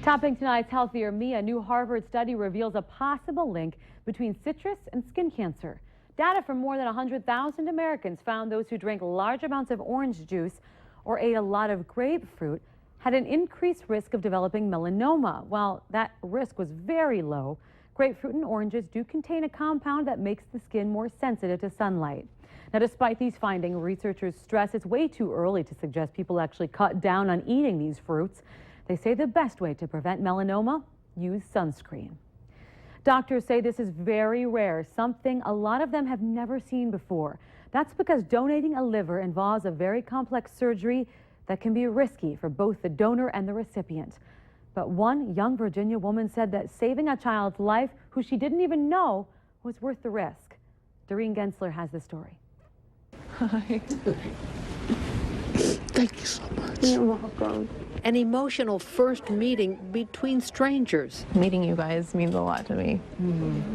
Topping tonight's Healthier Me, a new Harvard study reveals a possible link between citrus and skin cancer. Data from more than 100,000 Americans found those who drank large amounts of orange juice or ate a lot of grapefruit had an increased risk of developing melanoma. While that risk was very low, grapefruit and oranges do contain a compound that makes the skin more sensitive to sunlight. Now, despite these findings, researchers stress it's way too early to suggest people actually cut down on eating these fruits. They say the best way to prevent melanoma, use sunscreen. Doctors say this is very rare, something a lot of them have never seen before. That's because donating a liver involves a very complex surgery that can be risky for both the donor and the recipient. But one young Virginia woman said that saving a child's life who she didn't even know was worth the risk. Doreen Gensler has the story. Hi. Thank you so much. You're welcome. An emotional first meeting between strangers. Meeting you guys means a lot to me.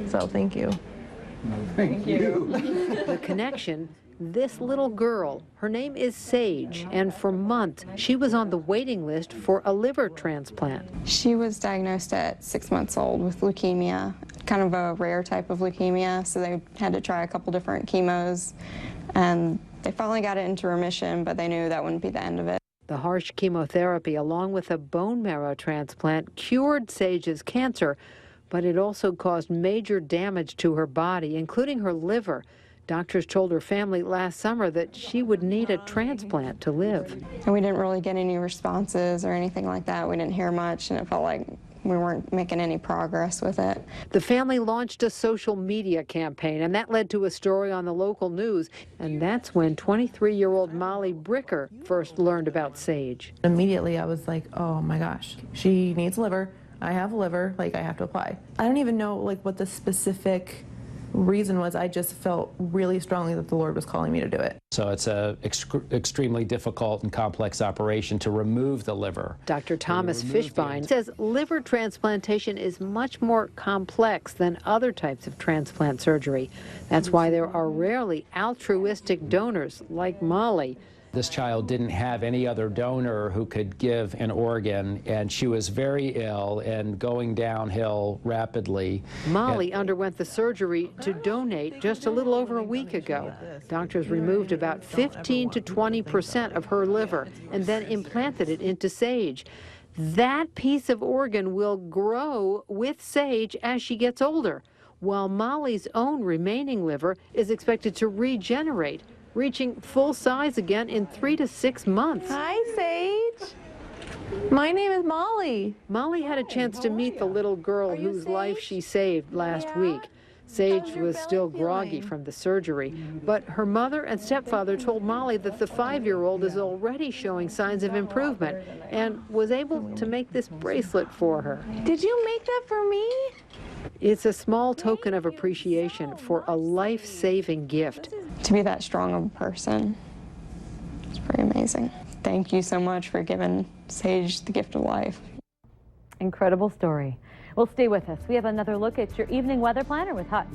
So thank you. Thank you. The connection, this little girl, her name is Sage, and for months she was on the waiting list for a liver transplant. She was diagnosed at 6 months old with leukemia, kind of a rare type of leukemia, so they had to try a couple different chemos, and they finally got it into remission, but they knew that wouldn't be the end of it. The harsh chemotherapy, along with a bone marrow transplant, cured Sage's cancer, but it also caused major damage to her body, including her liver. Doctors told her family last summer that she would need a transplant to live. And we didn't really get any responses or anything like that. We didn't hear much, and it felt like we weren't making any progress with it. The family launched a social media campaign, and that led to a story on the local news. And that's when 23-year-old Molly Bricker first learned about Sage. Immediately I was like, oh my gosh, she needs a liver. I have a liver, like I have to apply. I don't even know like what the specific reason was. I just felt really strongly that the Lord was calling me to do it. So it's a extremely difficult and complex operation to remove the liver. Dr. Thomas Fishbein says liver transplantation is much more complex than other types of transplant surgery. That's why there are rarely altruistic donors like Molly. This child didn't have any other donor who could give an organ, and she was very ill and going downhill rapidly. Molly underwent the surgery to donate just a little over a week ago. Doctors removed about 15 to 20% of her liver and then implanted it into Sage. That piece of organ will grow with Sage as she gets older, while Molly's own remaining liver is expected to regenerate, reaching full size again in 3 to 6 months. Hi, Sage. My name is Molly. Molly had a chance to meet the little girl whose life she saved last week. Sage was still groggy from the surgery, but her mother and stepfather told Molly that the 5-year-old is already showing signs of improvement and was able to make this bracelet for her. Did you make that for me? It's a small token of appreciation for a life-saving gift. To be that strong of a person, it's pretty amazing. Thank you so much for giving Sage the gift of life. Incredible story. Well, stay with us. We have another look at your evening weather planner with Hutch.